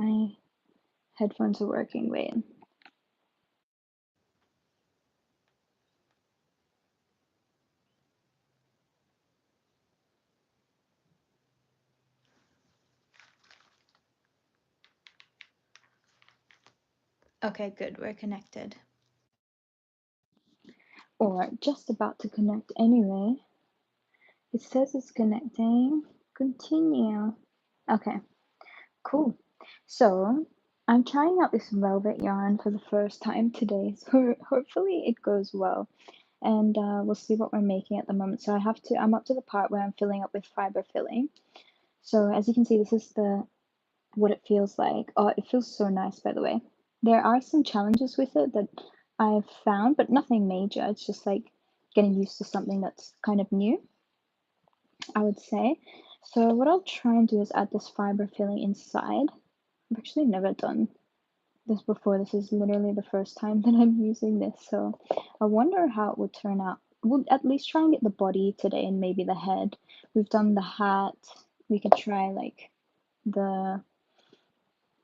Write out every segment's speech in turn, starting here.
my headphones are working. Wait. Okay, good, we're connected. Or just about to connect anyway. It says it's connecting. Continue. Okay, cool. So I'm trying out this velvet yarn for the first time today, so hopefully it goes well. And we'll see what we're making at the moment. So I'm up to the part where I'm filling up with fiber filling. So as you can see, this is what it feels like. Oh, it feels so nice, by the way. There are some challenges with it that I've found, but nothing major. It's just like getting used to something that's kind of new, I would say. So what I'll try and do is add this fiber filling inside. I've actually never done this before. This is literally the first time that I'm using this, so I wonder how it would turn out. We'll at least try and get the body today and maybe the head. We've done the hat. We could try like the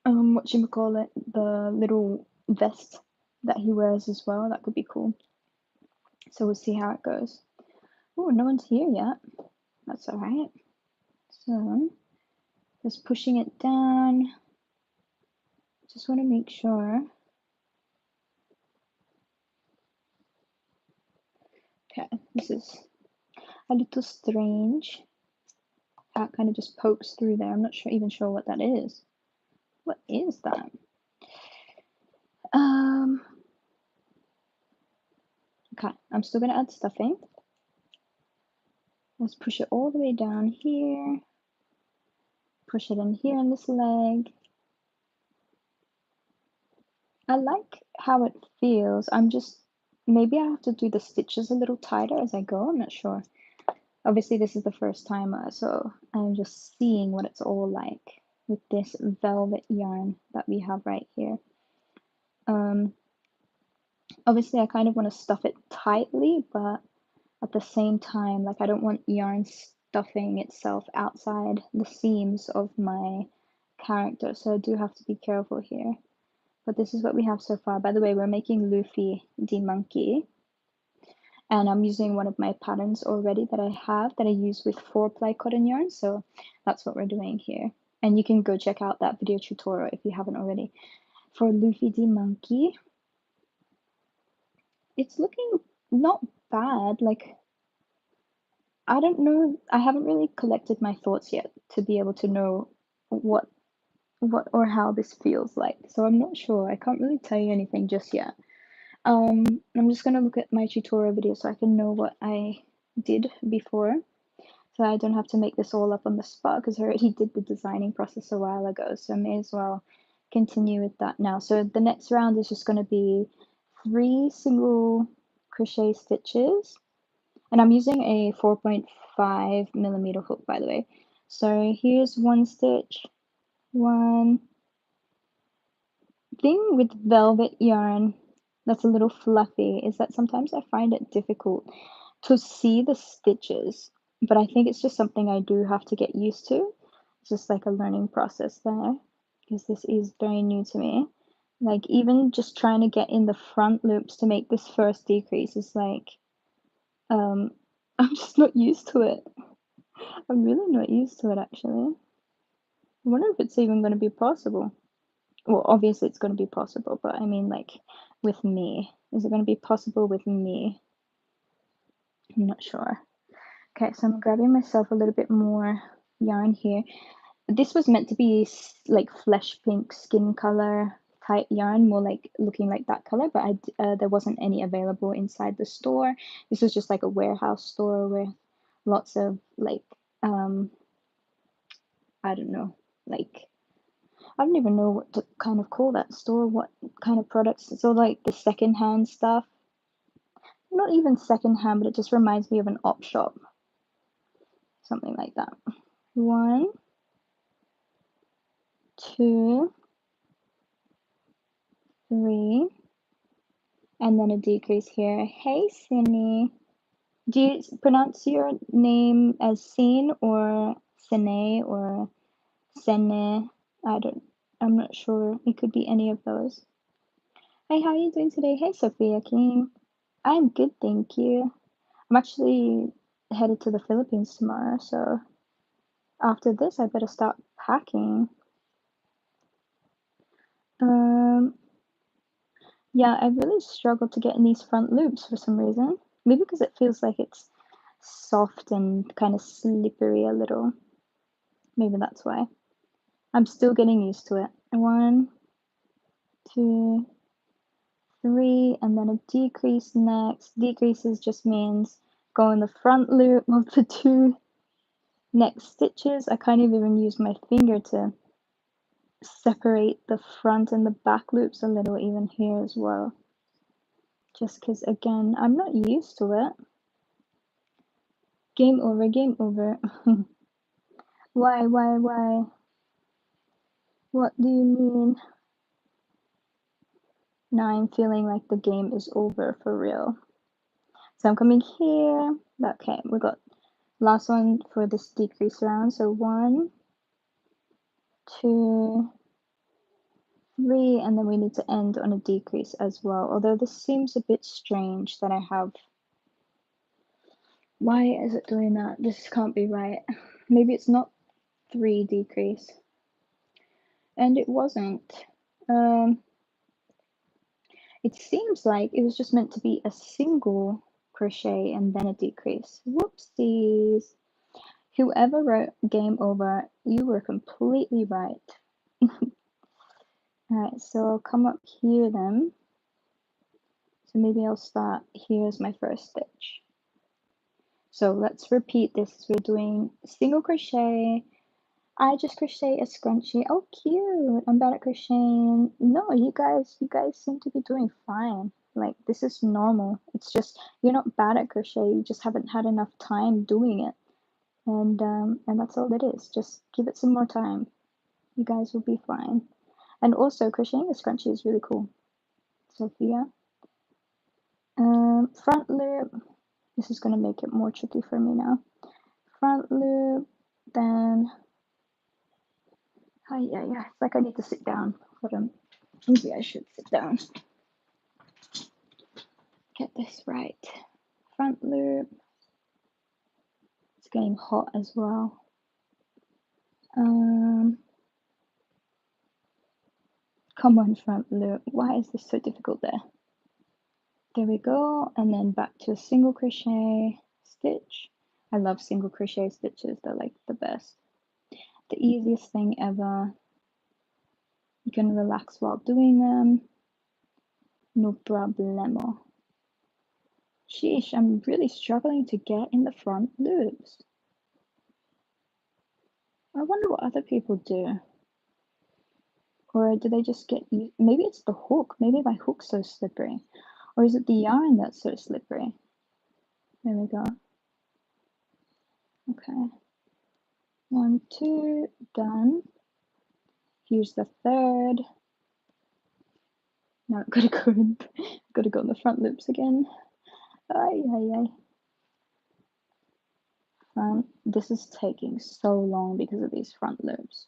whatchamacallit, the little vest that he wears as well. That could be cool. So we'll see how it goes. Oh, no one's here yet. That's all right. So just pushing it down. Just want to make sure. Okay, this is a little strange. That kind of just pokes through there. I'm not even sure what that is. What is that? Okay, I'm still gonna add stuffing. Let's push it all the way down here. Push it in here on this leg. I like how it feels. Maybe I have to do the stitches a little tighter as I go. I'm not sure. Obviously, this is the first time, so I'm just seeing what it's all like with this velvet yarn that we have right here. Obviously, I kind of want to stuff it tightly, but at the same time, like I don't want yarn stuffing itself outside the seams of my character, so I do have to be careful here. But this is what we have so far. By the way, we're making Luffy the monkey, and I'm using one of my patterns already that I have that I use with 4-ply cotton yarn, so that's what we're doing here. And you can go check out that video tutorial if you haven't already. For Luffy the monkey, it's looking not bad. Like, I don't know, I haven't really collected my thoughts yet to be able to know what or how this feels like. So I'm not sure. I can't really tell you anything just yet. I'm just gonna look at my tutorial video so I can know what I did before. So I don't have to make this all up on the spot because I already did the designing process a while ago. So I may as well continue with that now. So the next round is just gonna be 3 single crochet stitches. And I'm using a 4.5 millimeter hook, by the way. So here's one stitch, one. Thing with velvet yarn that's a little fluffy is that sometimes I find it difficult to see the stitches, but I think it's just something I do have to get used to. It's just like a learning process there, because this is very new to me. Like even just trying to get in the front loops to make this first decrease is like, I'm just not used to it. I'm really not used to it actually. I wonder if it's even going to be possible. Well, obviously it's going to be possible, but I mean like with me. Is it going to be possible with me? I'm not sure. Okay, so I'm grabbing myself a little bit more yarn here. This was meant to be like flesh pink skin color type yarn, more like looking like that color, but there wasn't any available inside the store. This was just like a warehouse store with lots of like I don't know, like I don't even know what to kind of call that store, what kind of products. So like the secondhand stuff. Not even secondhand, but it just reminds me of an op shop. Something like that. 1, 2, 3, and then a decrease here. Hey, Cindy. Do you pronounce your name as Sin or Sene or Sene? I don't. I'm not sure. It could be any of those. Hey, how are you doing today? Hey, Sophia King. I'm good, thank you. I'm actually headed to the Philippines tomorrow, so after this, I better start packing. Um, yeah, I really struggle to get in these front loops for some reason. Maybe because it feels like it's soft and kind of slippery a little. Maybe that's why. I'm still getting used to it. One, two, three, and then a decrease next. Decreases just means go in the front loop of the two next stitches. I can't even use my finger to separate the front and the back loops a little even here as well. Just because, again, I'm not used to it. Game over, game over. Why? What do you mean? Now I'm feeling like the game is over for real. So I'm coming here. Okay, we got last one for this decrease round. So 1, 2, 3, and then we need to end on a decrease as well. Although this seems a bit strange that I have. Why is it doing that? This can't be right. Maybe it's not 3 decrease. And it wasn't. It seems like it was just meant to be a single crochet and then a decrease. Whoopsies. Whoever wrote game over, you were completely right. Alright, so I'll come up here then. So maybe I'll start here as my first stitch. So let's repeat this. We're doing single crochet. I just crochet a scrunchie. Oh, cute. I'm bad at crocheting. No, you guys seem to be doing fine. Like, this is normal. It's just you're not bad at crochet. You just haven't had enough time doing it. And that's all it is. Just give it some more time. You guys will be fine. And also, crocheting a scrunchie is really cool. Sophia. Front loop. This is gonna make it more tricky for me now. Front loop, then yeah. It's like I need to sit down. Hold on. Maybe I should sit down. Get this right. Front loop. It's getting hot as well. Come on, front loop. Why is this so difficult there? There we go. And then back to a single crochet stitch. I love single crochet stitches. They're like the best. The easiest thing ever. You can relax while doing them. No problemo. Sheesh, I'm really struggling to get in the front loops. I wonder what other people do. Or do they just get used? Maybe it's the hook. Maybe my hook's so slippery. Or is it the yarn that's so slippery? There we go. Okay. 1, 2, done. Here's the third. Now I've gotta go in the front loops again. Ay. Front. This is taking so long because of these front loops.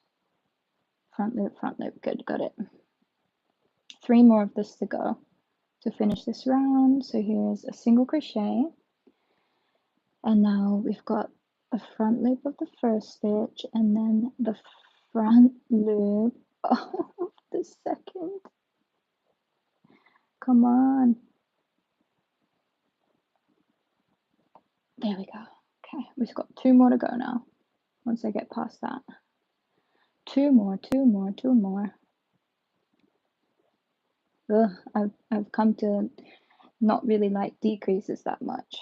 Front loop. Good, got it. 3 more of this to go to finish this round. So here's a single crochet. And now we've got the front loop of the first stitch and then the front loop of the second. Come on. There we go. Okay, we've got 2 more to go now. Once I get past that. 2 more. Ugh, I've come to not really like decreases that much,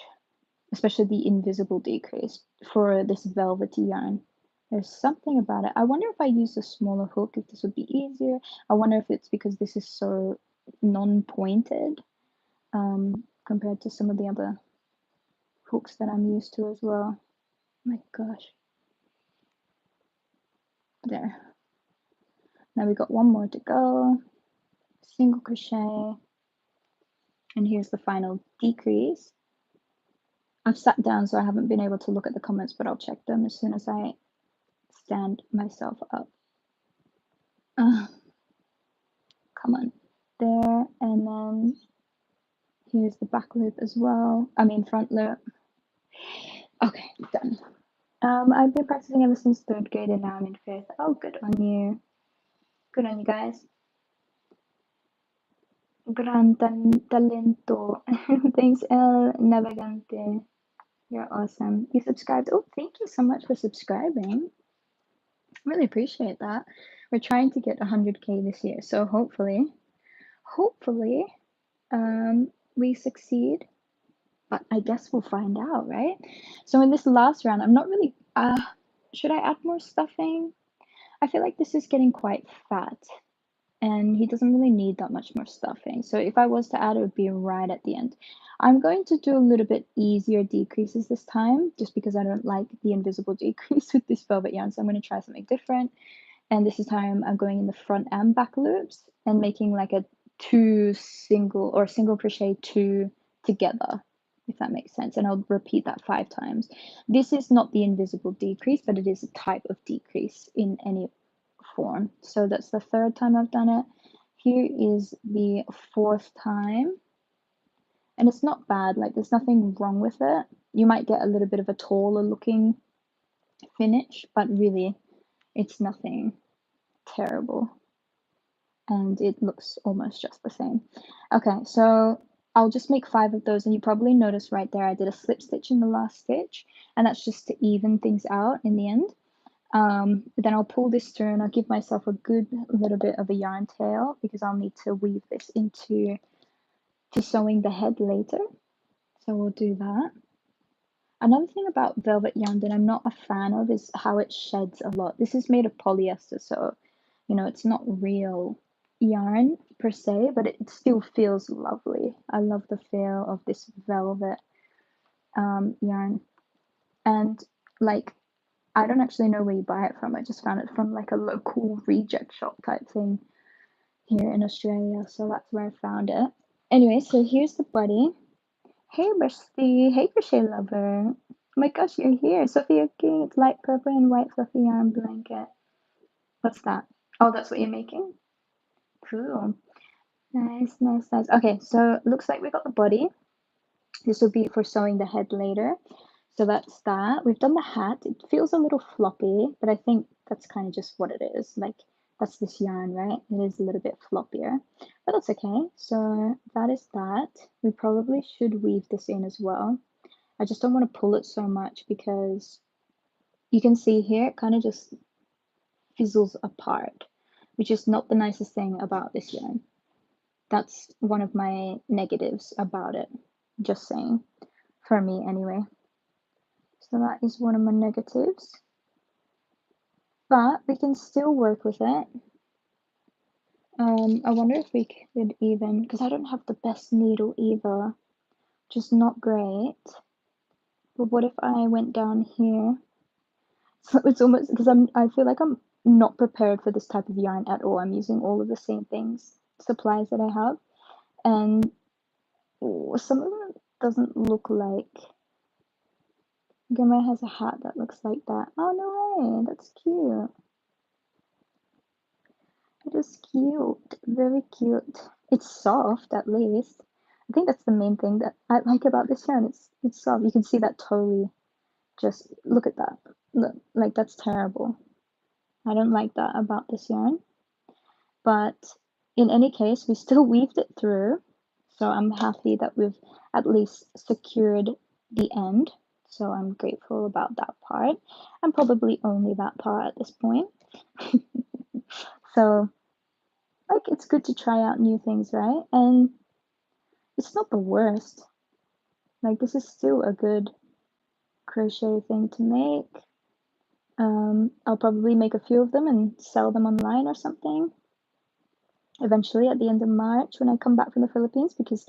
especially the invisible decrease for this velvety yarn. There's something about it. I wonder if I use a smaller hook, if this would be easier. I wonder if it's because this is so non-pointed compared to some of the other hooks that I'm used to as well. Oh my gosh. There. Now we got 1 more to go. Single crochet. And here's the final decrease. I've sat down, so I haven't been able to look at the comments, but I'll check them as soon as I stand myself up. And then here's the back loop as well. I mean front loop. Okay, done. I've been practicing ever since 3rd grade and now I'm in 5th. Oh, good on you. Good on you guys. Gran talento. Thanks, El Navegante. You're awesome. You subscribed. Oh, thank you so much for subscribing. Really appreciate that. We're trying to get 100K this year, so hopefully, we succeed. But I guess we'll find out, right? So in this last round, I'm not really. Should I add more stuffing? I feel like this is getting quite fat, and he doesn't really need that much more stuffing. So if I was to add, it would be right at the end. I'm going to do a little bit easier decreases this time, just because I don't like the invisible decrease with this velvet yarn. So I'm going to try something different. And this time I'm going in the front and back loops and making like a single crochet 2 together, if that makes sense. And I'll repeat that 5 times. This is not the invisible decrease, but it is a type of decrease in any form. So that's the 3rd time I've done it. Here is the 4th time. And it's not bad, like there's nothing wrong with it. You might get a little bit of a taller looking finish, but really it's nothing terrible. And it looks almost just the same. Okay, so I'll just make 5 of those, and you probably noticed right there I did a slip stitch in the last stitch, and that's just to even things out in the end. Then I'll pull this through and I'll give myself a good little bit of a yarn tail because I'll need to weave this into sewing the head later. So we'll do that. Another thing about velvet yarn that I'm not a fan of is how it sheds a lot. This is made of polyester, so you know it's not real yarn per se, but it still feels lovely. I love the feel of this velvet yarn. And like, I don't actually know where you buy it from. I just found it from like a local reject shop type thing here in Australia, so that's where I found it. Anyway, so here's the body. Hey bestie, hey crochet lover. Oh my gosh, you're here. Sophia King, it's light purple and white fluffy yarn blanket. What's that? Oh, that's what you're making? Cool. Nice, nice, nice. Okay, so looks like we got the body. This will be for sewing the head later. So that's that. We've done the hat. It feels a little floppy, but I think that's kind of just what it is. Like, that's this yarn, right? It is a little bit floppier, but that's okay. So that is that. We probably should weave this in as well. I just don't want to pull it so much because you can see here it kind of just fizzles apart, which is not the nicest thing about this yarn. That's one of my negatives about it, just saying, for me anyway. So that is one of my negatives, but we can still work with it. I wonder if we could even, because I don't have the best needle either, just not great. But what if I went down here? So it's almost, because I feel like I'm not prepared for this type of yarn at all. I'm using all of the same things, supplies that I have, and some of them doesn't look like. Grandma has a hat that looks like that. Oh no way, that's cute. It is cute, very cute. It's soft at least. I think that's the main thing that I like about this yarn. It's soft. You can see that totally. Just look at that. Look, like that's terrible. I don't like that about this yarn. But in any case, we still weaved it through. So I'm happy that we've at least secured the end. So I'm grateful about that part, and probably only that part at this point. So, like, it's good to try out new things, right? And it's not the worst. Like, this is still a good crochet thing to make. I'll probably make a few of them and sell them online or something eventually at the end of March when I come back from the Philippines, because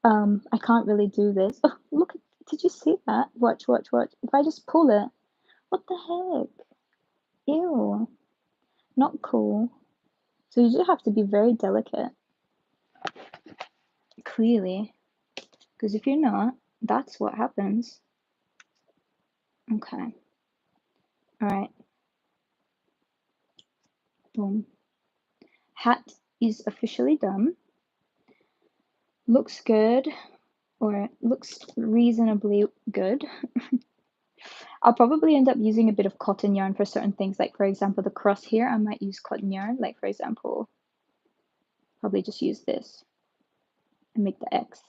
I can't really do this. Oh, look, did you see that? Watch, watch, watch. If I just pull it, what the heck? Ew, not cool. So you do have to be very delicate, clearly, because if you're not, that's what happens. Okay. All right. Boom. Hat is officially done. Looks good, or looks reasonably good. I'll probably end up using a bit of cotton yarn for certain things, like for example, the cross here, I might use cotton yarn, like for example, probably just use this and make the X.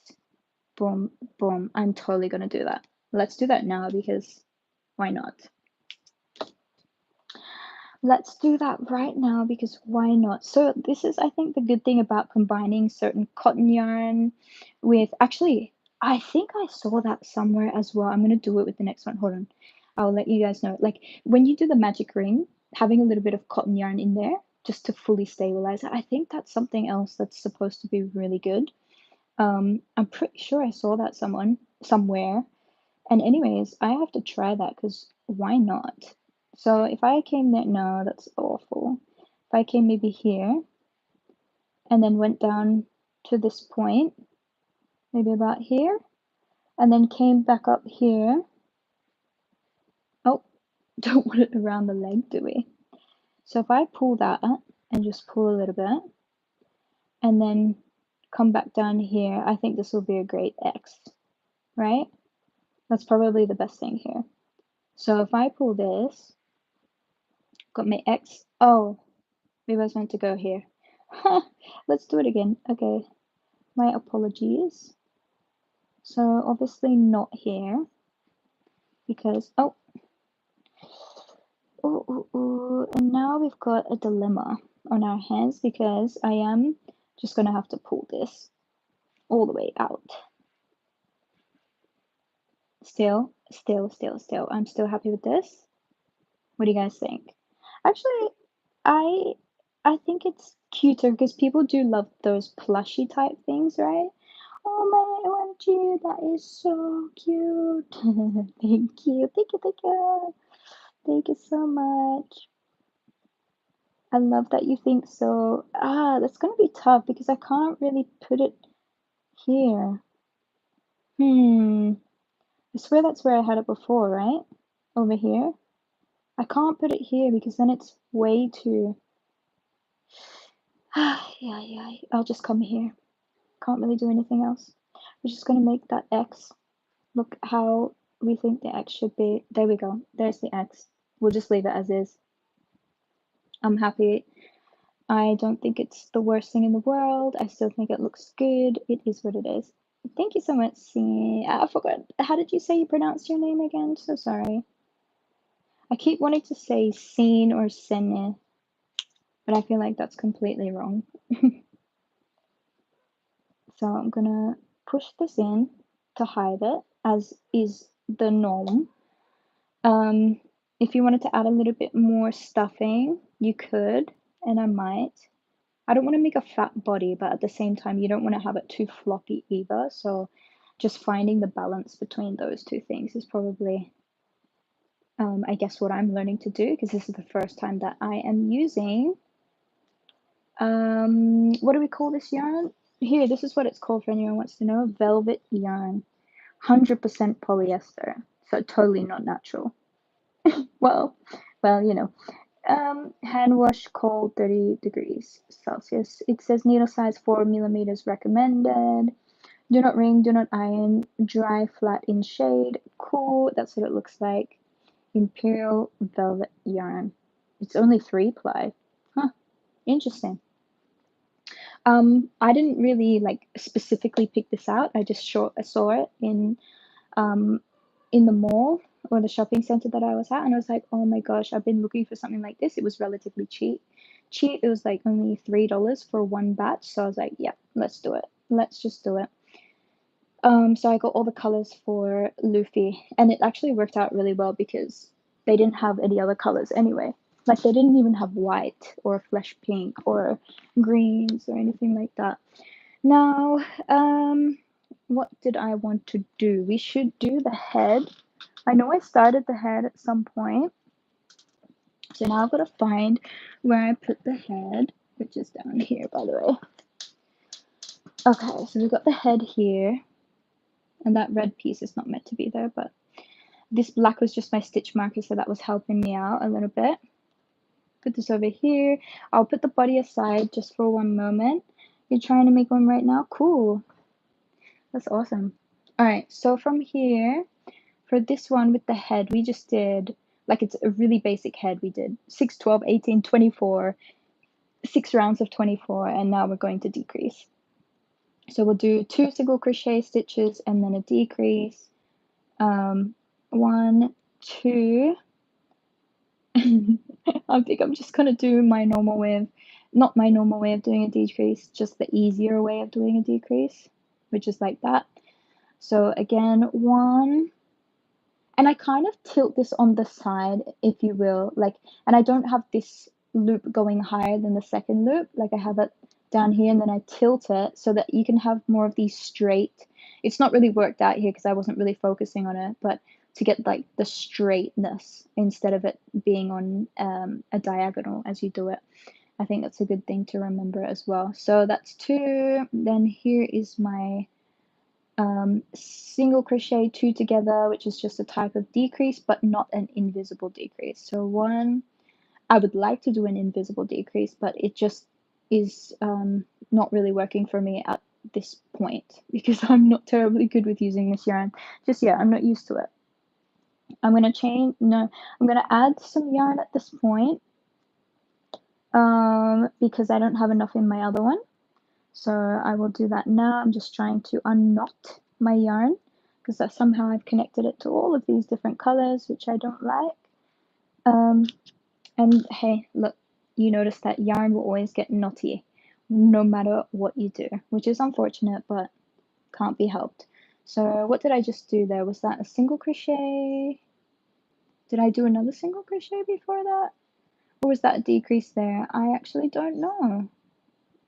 Boom, boom. I'm totally gonna do that. Let's do that now because why not? Let's do that right now because why not? So this is, I think, the good thing about combining certain cotton yarn with, actually, I think I saw that somewhere as well. I'm gonna do it with the next one. Hold on. I'll let you guys know. Like when you do the magic ring, having a little bit of cotton yarn in there just to fully stabilize it, I think that's something else that's supposed to be really good. I'm pretty sure I saw that somewhere. And anyways, I have to try that because why not? So if I came there, no, that's awful. If I came maybe here and then went down to this point, maybe about here, and then came back up here. Oh, don't want it around the leg, do we? So if I pull that and just pull a little bit and then come back down here, I think this will be a great X, right? That's probably the best thing here. So if I pull this, got my X. Oh, maybe I was meant to go here. Let's do it again. Okay, my apologies. So obviously not here because, oh, and now we've got a dilemma on our hands because I am just gonna have to pull this all the way out. Still, I'm still happy with this. What do you guys think? Actually, I I think it's cuter because people do love those plushy type things, right? Oh my OMG, that is so cute. Thank you, thank you, thank you. Thank you so much. I love that you think so. That's gonna be tough because I can't really put it here. I swear that's where I had it before, right? Over here. I can't put it here because then it's way too. Yeah, I'll just come here. Can't really do anything else. We're just gonna make that X look how we think the X should be. There we go. There's the X. We'll just leave it as is. I'm happy. I don't think it's the worst thing in the world. I still think it looks good. It is what it is. Thank you so much, I forgot. How did you say you pronounced your name again? So sorry. I keep wanting to say Scene or Sene, but I feel like that's completely wrong. So I'm gonna push this in to hide it, as is the norm. If you wanted to add a little bit more stuffing, you could, and I might. I don't want to make a fat body, but at the same time, you don't want to have it too floppy either. So just finding the balance between those two things is probably, I guess, what I'm learning to do because this is the first time that I am using, what do we call this yarn? Here, this is what it's called for anyone who wants to know. Velvet yarn. 100% polyester. So totally not natural. Well, you know. Hand wash cold 30 degrees Celsius. It says needle size 4 millimeters recommended. Do not wring, do not iron, dry flat in shade. Cool, that's what it looks like. Imperial velvet yarn. It's only 3-ply. Huh, interesting. I didn't really like specifically pick this out. I just saw it in the mall or the shopping center that I was at, and I was like, oh my gosh, I've been looking for something like this. It was relatively cheap. It was like only $3 for one batch. So I was like, yeah, let's do it. Let's just do it. So I got all the colors for Luffy, and it actually worked out really well because they didn't have any other colors anyway. Like they didn't even have white or flesh pink or greens or anything like that. Now, what did I want to do? We should do the head. I know I started the head at some point. So now I've got to find where I put the head, which is down here, by the way. Okay, so we've got the head here. And that red piece is not meant to be there, but this black was just my stitch marker, so that was helping me out a little bit. Put this over here. I'll put the body aside just for one moment. You're trying to make one right now? Cool. That's awesome. All right, so from here, for this one with the head, we just did, like it's a really basic head. We did 6, 12, 18, 24, 6 rounds of 24, and now we're going to decrease. So we'll do 2 single crochet stitches and then a decrease. 1, 2. I think I'm just gonna do my normal way of, not my normal way of doing a decrease, just the easier way of doing a decrease, which is like that. So again, 1, and I kind of tilt this on the side, if you will, like, and I don't have this loop going higher than the second loop, like I have it down here and then I tilt it so that you can have more of these straight, it's not really worked out here because I wasn't really focusing on it, but to get like the straightness instead of it being on a diagonal as you do it. I think that's a good thing to remember as well. So that's 2, then here is my single crochet 2 together, which is just a type of decrease, but not an invisible decrease. So 1, I would like to do an invisible decrease, but it just is not really working for me at this point because I'm not terribly good with using this yarn. Just, yeah, I'm not used to it. I'm going to add some yarn at this point because I don't have enough in my other one. So I will do that now. I'm just trying to unknot my yarn because somehow I've connected it to all of these different colors, which I don't like. And hey, look, you notice that yarn will always get knotty no matter what you do, which is unfortunate, but can't be helped. So what did I just do there? Was that a single crochet? Did I do another single crochet before that? Or was that a decrease there? I actually don't know.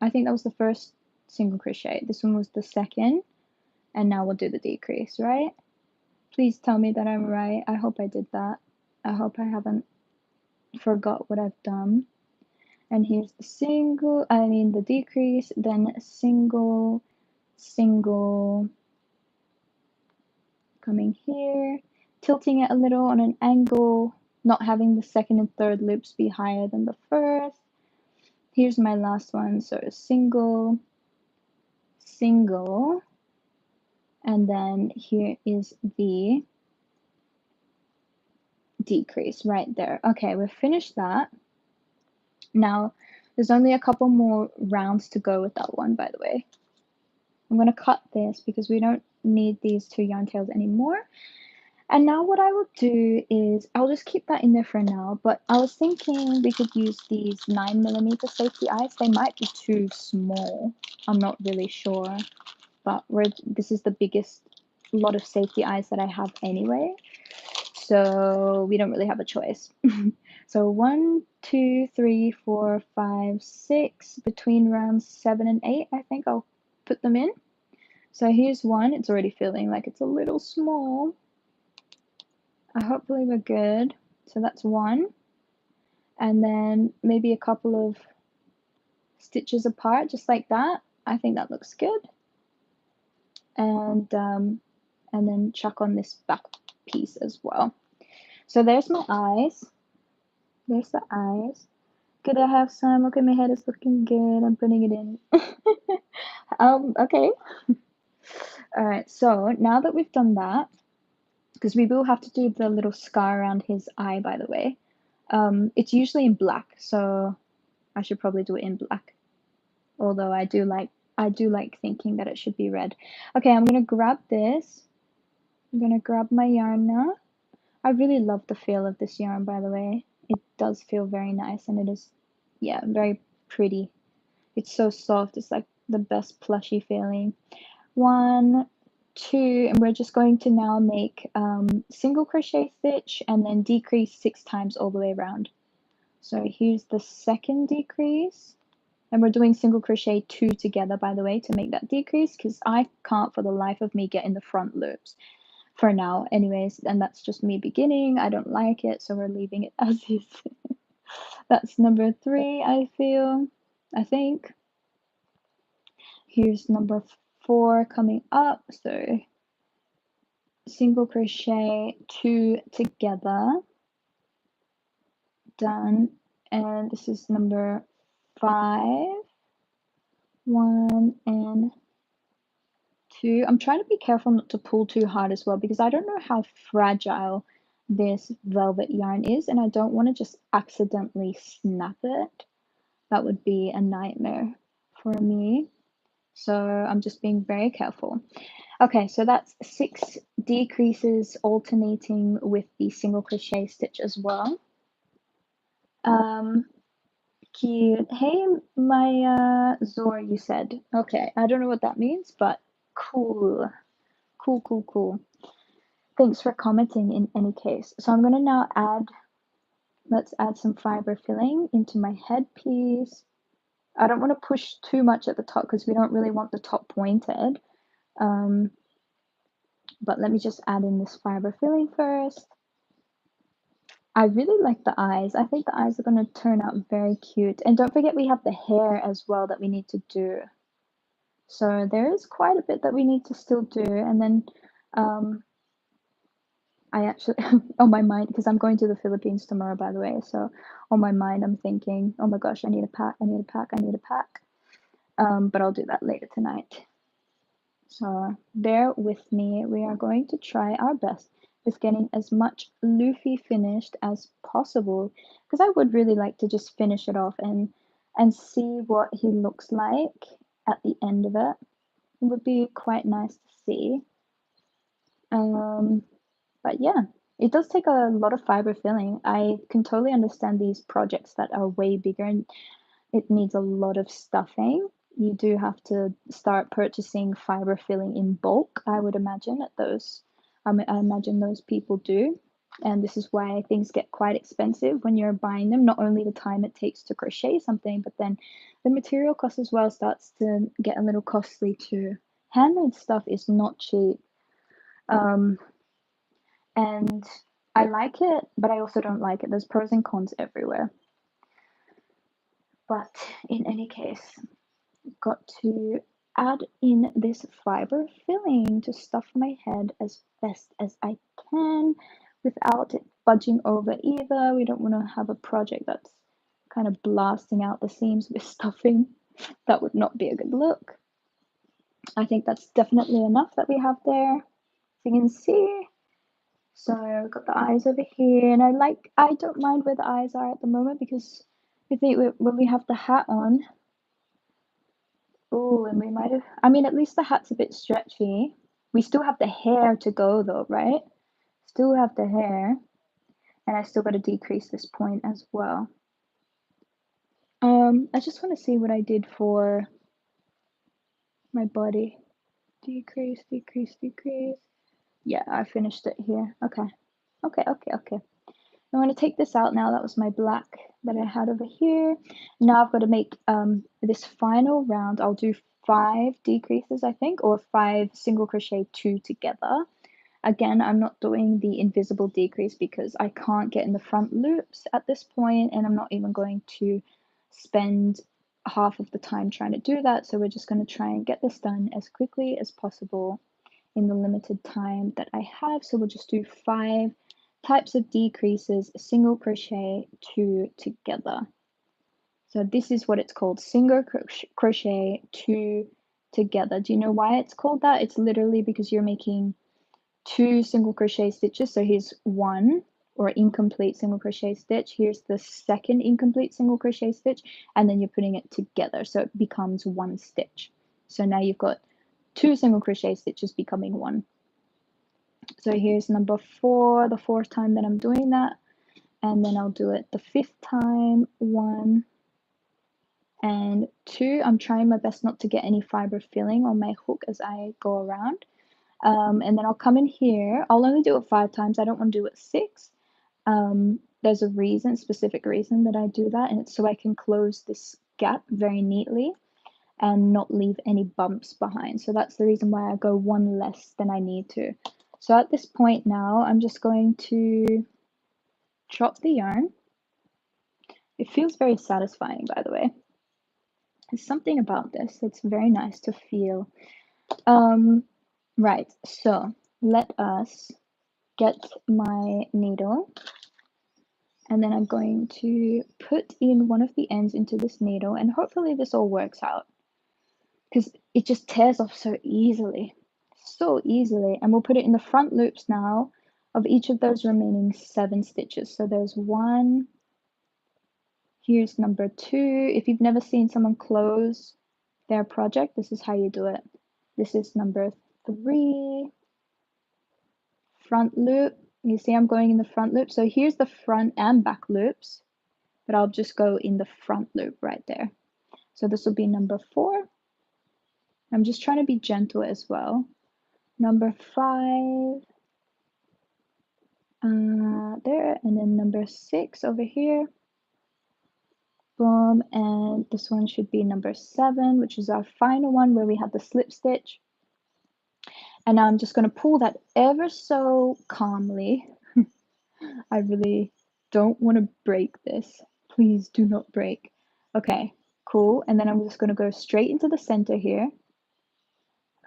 I think that was the first single crochet. This one was the second. And now we'll do the decrease, right? Please tell me that I'm right. I hope I did that. I hope I haven't forgot what I've done. And here's the decrease, then single, single, coming here, tilting it a little on an angle, not having the second and third loops be higher than the first. Here's my last one, so single, single, and then here is the decrease right there. Okay, we've finished that. Now, there's only a couple more rounds to go with that one, by the way. I'm going to cut this because we don't need these 2 yarn tails anymore. And now what I will do is, I'll just keep that in there for now, but I was thinking we could use these 9mm safety eyes. They might be too small. I'm not really sure, but this is the biggest lot of safety eyes that I have anyway. So we don't really have a choice. So 1, 2, 3, 4, 5, 6, between rounds 7 and 8, I think I'll put them in. So here's one. It's already feeling like it's a little small. Hopefully we're good. So that's 1. And then maybe a couple of stitches apart, just like that. I think that looks good. And then chuck on this back piece as well. So there's my eyes. There's the eyes. Good, I have some. Okay, my head is looking good. I'm putting it in. Okay. Alright, so now that we've done that, because we will have to do the little scar around his eye, by the way. It's usually in black, so I should probably do it in black. Although I do like thinking that it should be red. Okay, I'm gonna grab this. I'm gonna grab my yarn now. I really love the feel of this yarn, by the way. It does feel very nice, and it is, yeah, very pretty. It's so soft. It's like the best plushy feeling. 1, 2, and we're just going to now make single crochet stitch and then decrease 6 times all the way around. So here's the second decrease, and we're doing single crochet 2 together, by the way, to make that decrease, because I can't for the life of me get in the front loops for now anyways, and that's just me beginning. I don't like it, so we're leaving it as is. That's number 3, I think. Here's number 4 coming up, so single crochet 2 together, done, and this is number 5, 1 and to, I'm trying to be careful not to pull too hard as well because I don't know how fragile this velvet yarn is and I don't want to just accidentally snap it. That would be a nightmare for me. So I'm just being very careful. Okay, so that's 6 decreases alternating with the single crochet stitch as well. Cute. Hey, my Zor, you said. Okay, I don't know what that means, but cool. Cool, cool, cool. Thanks for commenting in any case. So I'm gonna now let's add some fiber filling into my headpiece. I don't want to push too much at the top because we don't really want the top pointed. But let me just add in this fiber filling first. I really like the eyes. I think the eyes are going to turn out very cute. And don't forget we have the hair as well that we need to do. So there is quite a bit that we need to still do. And then I actually, on my mind, because I'm going to the Philippines tomorrow, by the way. So on my mind, I'm thinking, oh my gosh, I need a pack, I need a pack, I need a pack. But I'll do that later tonight. So bear with me. We are going to try our best with getting as much Luffy finished as possible because I would really like to just finish it off and see what he looks like at the end of it. It would be quite nice to see. But yeah, it does take a lot of fiber filling. I can totally understand these projects that are way bigger and it needs a lot of stuffing. You do have to start purchasing fiber filling in bulk, I would imagine at those. I imagine those people do. And this is why things get quite expensive when you're buying them. Not only the time it takes to crochet something, but then the material cost as well starts to get a little costly too. Handmade stuff is not cheap. And I like it, but I also don't like it. There's pros and cons everywhere. But in any case, got to add in this fiber filling to stuff my head as best as I can without it budging over either. We don't want to have a project that's kind of blasting out the seams with stuffing. That would not be a good look. I think that's definitely enough that we have there, as you can see. So I've got the eyes over here, and I don't mind where the eyes are at the moment because when we have the hat on, oh, and we might have, I mean, at least the hat's a bit stretchy. We still have the hair to go though, right? Still have the hair. And I still got to decrease this point as well. I just want to see what I did for my body. Decrease, decrease, decrease. Yeah, I finished it here. Okay. Okay, okay, okay. I'm going to take this out now. That was my black that I had over here. Now I've got to make this final round. I'll do 5 decreases, I think, or 5 single crochet 2 together. Again, I'm not doing the invisible decrease because I can't get in the front loops at this point, and I'm not even going to spend half of the time trying to do that. So we're just going to try and get this done as quickly as possible in the limited time that I have. So we'll just do 5 types of decreases, single crochet 2 together. So this is what it's called, single crochet 2 together. Do you know why it's called that? It's literally because you're making 2 single crochet stitches. So here's 1 or incomplete single crochet stitch. Here's the second incomplete single crochet stitch, and then you're putting it together. So it becomes 1 stitch. So now you've got 2 single crochet stitches becoming 1. So here's number 4, the 4th time that I'm doing that, and then I'll do it the 5th time, 1 and 2. I'm trying my best not to get any fiber filling on my hook as I go around. And then I'll come in here. I'll only do it 5 times. I don't want to do it 6. There's a reason, specific reason that I do that, and it's so I can close this gap very neatly and not leave any bumps behind. So that's the reason why I go 1 less than I need to. So at this point now, I'm just going to drop the yarn. It feels very satisfying, by the way. There's something about this that's very nice to feel. Right, so let us get my needle, and then I'm going to put in one of the ends into this needle, and hopefully this all works out because it just tears off so easily. so easily. And we'll put it in the front loops now of each of those remaining 7 stitches. So there's 1, here's number 2. If you've never seen someone close their project, this is how you do it. This is number 3, front loop. You see I'm going in the front loop. So here's the front and back loops, but I'll just go in the front loop right there. So this will be number 4. I'm just trying to be gentle as well. Number 5, there, and then number 6 over here. Boom, and this one should be number 7, which is our final one where we have the slip stitch. And now I'm just going to pull that ever so calmly. I really don't want to break this. Please do not break. Okay, cool. And then I'm just going to go straight into the center here.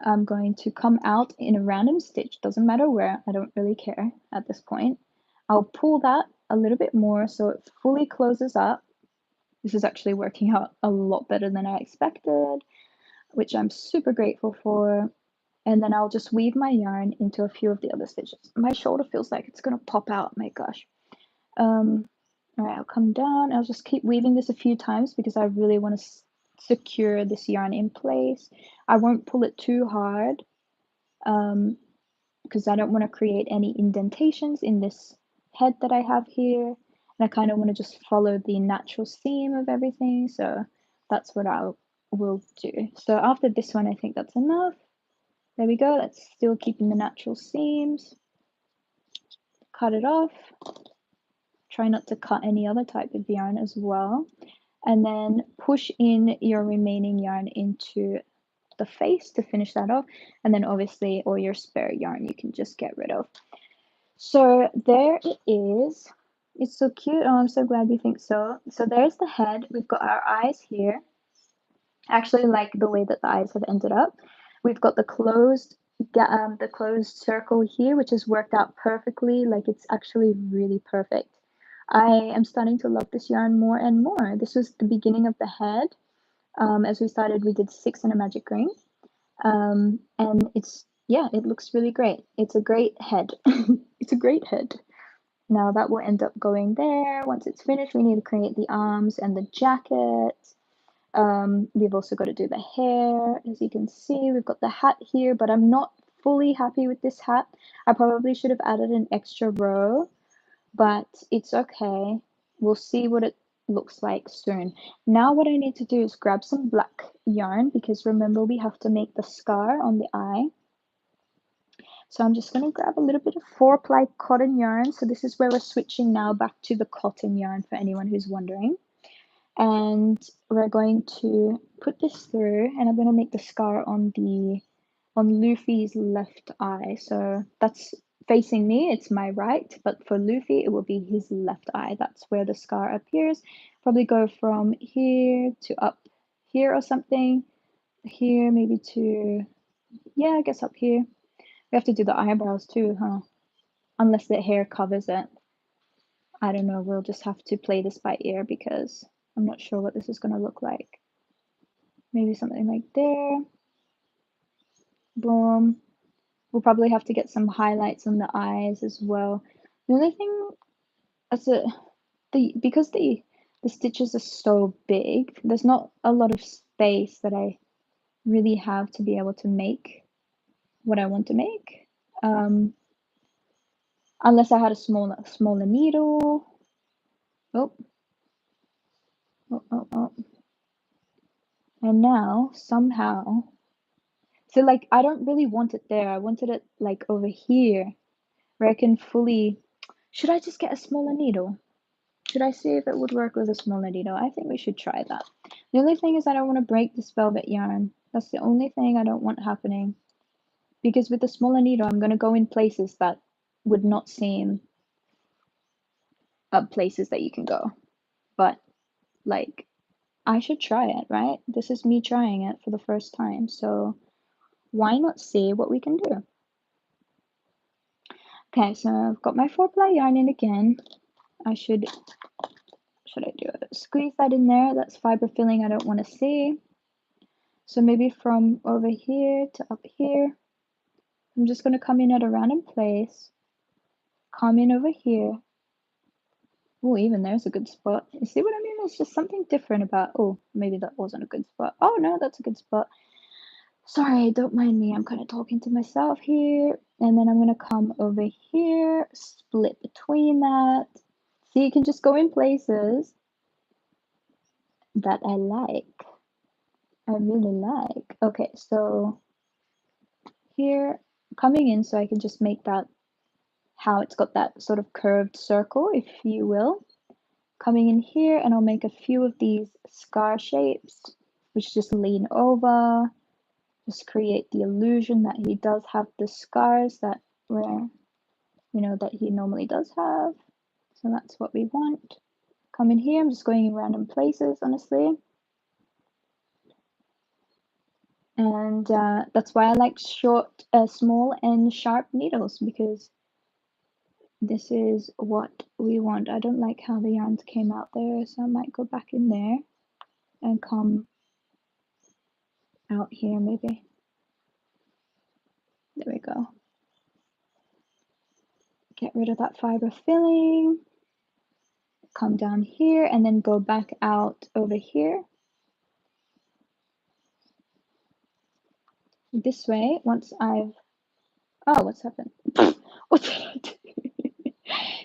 I'm going to come out in a random stitch, doesn't matter where, I don't really care at this point. I'll pull that a little bit more so it fully closes up. This is actually working out a lot better than I expected, which I'm super grateful for. And then I'll just weave my yarn into a few of the other stitches. My shoulder feels like it's gonna pop out, my gosh. All right, I'll come down. I'll just keep weaving this a few times because I really want to secure this yarn in place. I won't pull it too hard because I don't want to create any indentations in this head that I have here. And I kind of want to just follow the natural seam of everything. So that's what I will do. So after this one, I think that's enough. There we go. That's still keeping the natural seams. Cut it off. Try not to cut any other type of yarn as well. And then push in your remaining yarn into the face to finish that off. And then obviously all your spare yarn you can just get rid of. So there it is. It's so cute. Oh, I'm so glad you think so. So there's the head. We've got our eyes here. I actually like the way that the eyes have ended up. We've got the closed circle here, which has worked out perfectly. Like it's actually really perfect. I am starting to love this yarn more and more. This was the beginning of the head. As we started, we did 6 in a magic ring. And it looks really great. It's a great head. It's a great head. Now that will end up going there. Once it's finished, we need to create the arms and the jacket. We've also got to do the hair. As you can see, we've got the hat here, but I'm not fully happy with this hat. I probably should have added an extra row, but it's okay. We'll see what it looks like soon. Now what I need to do is grab some black yarn because remember we have to make the scar on the eye. So I'm just going to grab a little bit of 4-ply cotton yarn. So this is where we're switching now back to the cotton yarn for anyone who's wondering. And we're going to put this through and I'm going to make the scar on Luffy's left eye. So that's facing me, it's my right, but for Luffy it will be his left eye. That's where the scar appears. Probably go from here to up here or something. Here maybe to, yeah, I guess up here. We have to do the eyebrows too, huh? Unless the hair covers it. I don't know, we'll just have to play this by ear because I'm not sure what this is going to look like. Maybe something like there. Boom. We'll probably have to get some highlights on the eyes as well. The only thing is because the stitches are so big, there's not a lot of space that I really have to be able to make what I want to make. Unless I had a smaller needle. Oh. And now somehow, so like I don't really want it there. I wanted it like over here where I can fully, should I just get a smaller needle? Should I see if it would work with a smaller needle? I think we should try that. The only thing is I don't want to break this velvet yarn. That's the only thing I don't want happening. Because with the smaller needle, I'm going to go in places that would not seem places that you can go. But like, I should try it, right? This is me trying it for the first time. So why not see what we can do? Okay, so I've got my 4-ply yarn in again. Should I do it? Squeeze that in there. That's fiber filling I don't want to see. So maybe from over here to up here. I'm just going to come in at a random place, come in over here. Oh, even there's a good spot. You see what I mean? There's just something different about, oh, maybe that wasn't a good spot. Oh, no, that's a good spot. Sorry, don't mind me. I'm kind of talking to myself here. And then I'm going to come over here, split between that. So you can just go in places that I like. I really like. Okay, so here, coming in so I can just make that how it's got that sort of curved circle, if you will. Coming in here, and I'll make a few of these scar shapes, which just lean over, just create the illusion that he does have the scars that where, you know, that he normally does have. So that's what we want. Come in here, I'm just going in random places, honestly. And that's why I like short, small and sharp needles, because this is what we want. I don't like how the yarns came out there, so I might go back in there and come out here maybe. There we go. Get rid of that fiber filling. Come down here and then go back out over here. This way, once I've... Oh, what's happened? What did I do?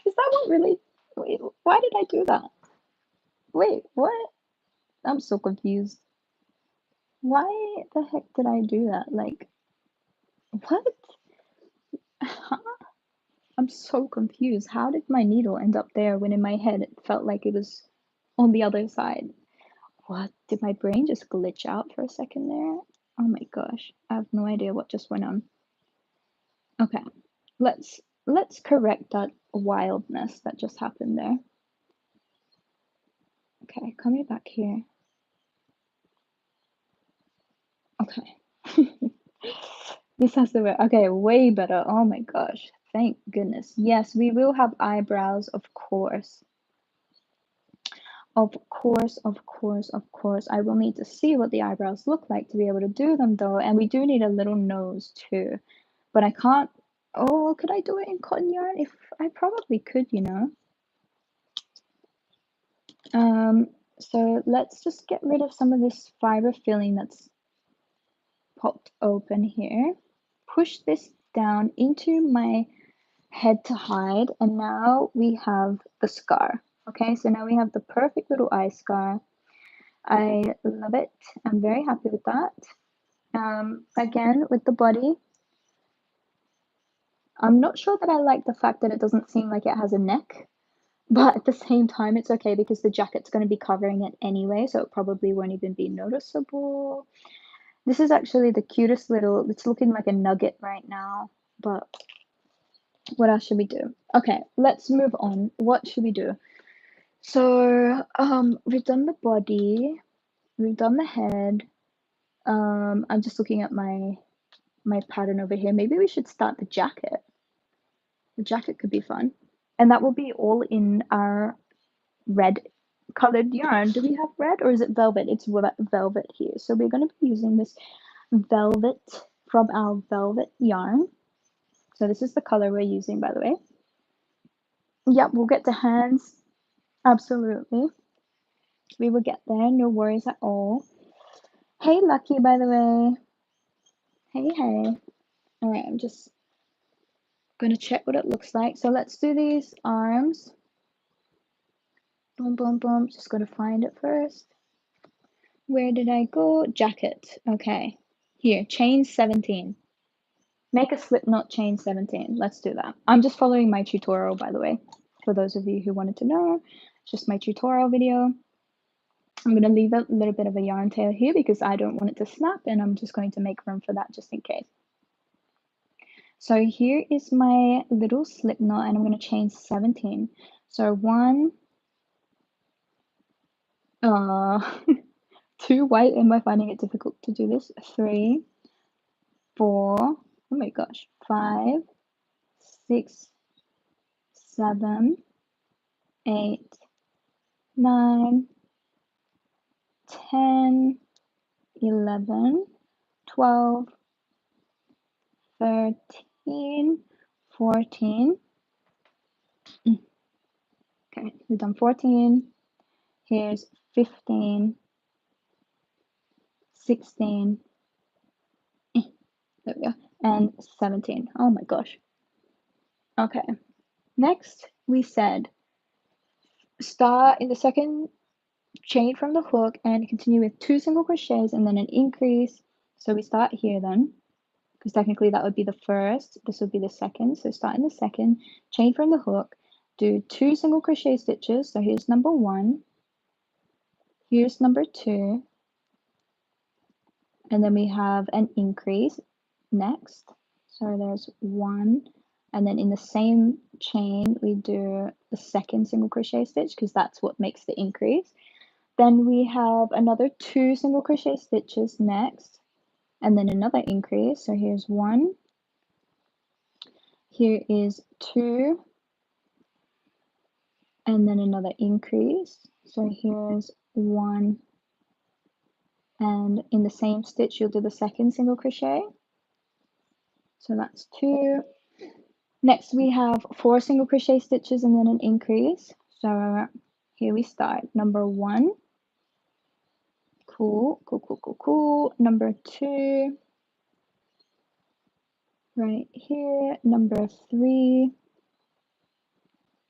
Is that what really... Wait, why did I do that? Wait, what? I'm so confused. Why the heck did I do that? Like, what? Huh? I'm so confused. How did my needle end up there when in my head it felt like it was on the other side? What? Did my brain just glitch out for a second there? Oh my gosh. I have no idea what just went on. Okay. Let's correct that wildness that just happened there. Okay, coming back here. Okay. This has to work. Okay, way better. Oh my gosh. Thank goodness. Yes, we will have eyebrows, of course. Of course, of course, of course. I will need to see what the eyebrows look like to be able to do them though. And we do need a little nose too. But I can't. Oh, could I do it in cotton yarn? If I probably could, you know. So let's just get rid of some of this fiber filling that's popped open here. Push this down into my head to hide, and now we have the scar. Okay, so now we have the perfect little eye scar. I love it. I'm very happy with that. Again, with the body, I'm not sure that I like the fact that it doesn't seem like it has a neck, but at the same time, it's okay because the jacket's going to be covering it anyway, so it probably won't even be noticeable. This is actually the cutest little, it's looking like a nugget right now, but what else should we do? Okay, let's move on. What should we do? So, we've done the body, we've done the head. I'm just looking at my pattern over here. Maybe we should start the jacket. The jacket could be fun. And that will be all in our red colored yarn. Do we have red or is it velvet? It's velvet here. So we're going to be using this velvet from our velvet yarn. So this is the color we're using, by the way. Yep, we'll get to hands. Absolutely. We will get there. No worries at all. Hey, Lucky, by the way. Hey, hey. All right, I'm just going to check what it looks like. So let's do these arms. Boom, boom, boom. Just got to find it first. Where did I go? Jacket. Okay. Here, chain 17. Make a slip knot chain 17. Let's do that. I'm just following my tutorial, by the way, for those of you who wanted to know. Just my tutorial video. I'm going to leave a little bit of a yarn tail here because I don't want it to snap, and I'm just going to make room for that just in case. So here is my little slip knot, and I'm going to chain 17. So 1, 2, why am I finding it difficult to do this? 3, 4, oh my gosh, 5, 6, 7, 8, 9, 10, 11, 12, 13, 14. Okay, we've done 14. Here's 15, 16. There we go. And 17. Oh my gosh. Okay. Next, we said start in the second chain from the hook and continue with 2 single crochets and then an increase. So we start here then, because technically that would be the first, this would be the second. So start in the second, chain from the hook, do 2 single crochet stitches. So here's number 1, here's number 2, and then we have an increase next. So there's 1, and then in the same chain we do the second single crochet stitch because that's what makes the increase. Then we have another 2 single crochet stitches next, and then another increase. So here's 1, here is 2, and then another increase. So here's 1, and in the same stitch you'll do the second single crochet. So that's 2. Next we have 4 single crochet stitches and then an increase. So here we start. Number 1. Cool, cool, cool, cool, cool. Number 2. Right here. Number 3.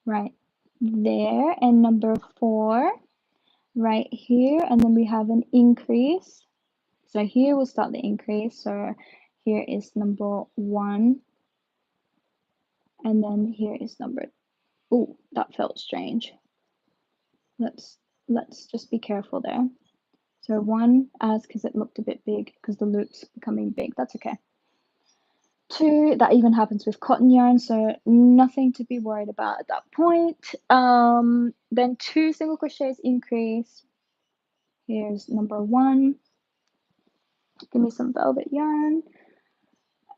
Right there. And number 4. Right here. And then we have an increase. So here we'll start the increase. So here is number 1. And then here is number, oh, that felt strange. Let's just be careful there. So 1 as because it looked a bit big because the loop's becoming big. That's okay. 2, that even happens with cotton yarn, so nothing to be worried about at that point. Then 2 single crochets increase. Here's number 1. Give me some velvet yarn.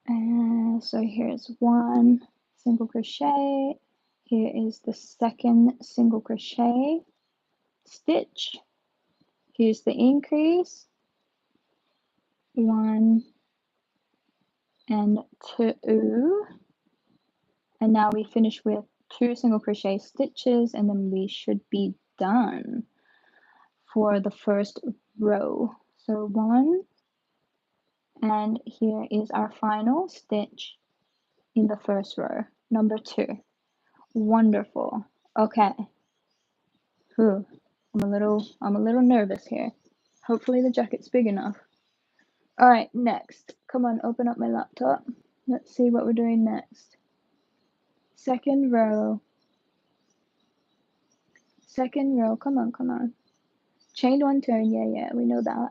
And so here's 1 single crochet. Here is the second single crochet stitch. Here's the increase. 1 and 2. And now we finish with 2 single crochet stitches, and then we should be done for the first row. So 1, and here is our final stitch in the first row, number 2. Wonderful. Okay. Whew. I'm a little nervous here. Hopefully the jacket's big enough. All right, next. Come on, open up my laptop. Let's see what we're doing next. Second row. Second row. Come on, come on. Chain 1 turn. Yeah, we know that.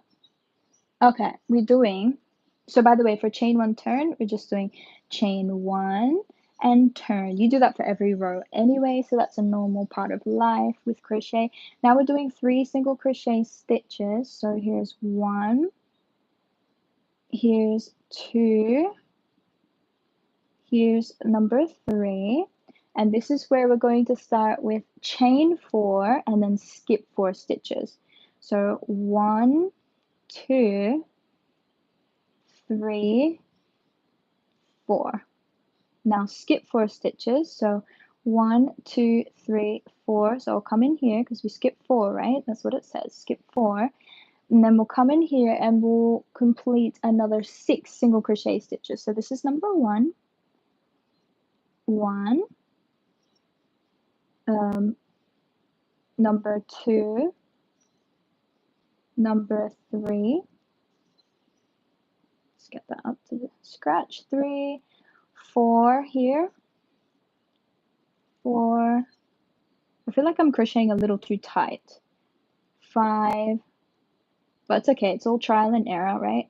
Okay, we're doing, so by the way, for chain 1 turn, we're just doing chain 1 and turn. You do that for every row anyway, so that's a normal part of life with crochet. Now we're doing 3 single crochet stitches. So here's 1, here's 2, here's number 3, and this is where we're going to start with chain 4 and then skip 4 stitches. So 1, 2, 3, 4. Now skip 4 stitches. So 1, 2, 3, 4. So I'll come in here because we skipped 4, right? That's what it says. Skip 4. And then we'll come in here and we'll complete another 6 single crochet stitches. So this is number 1. 1. Number 2. Number 3. Let's get that up to the scratch. 3, 4 here. 4. I feel like I'm crocheting a little too tight. 5. But it's okay, it's all trial and error, right?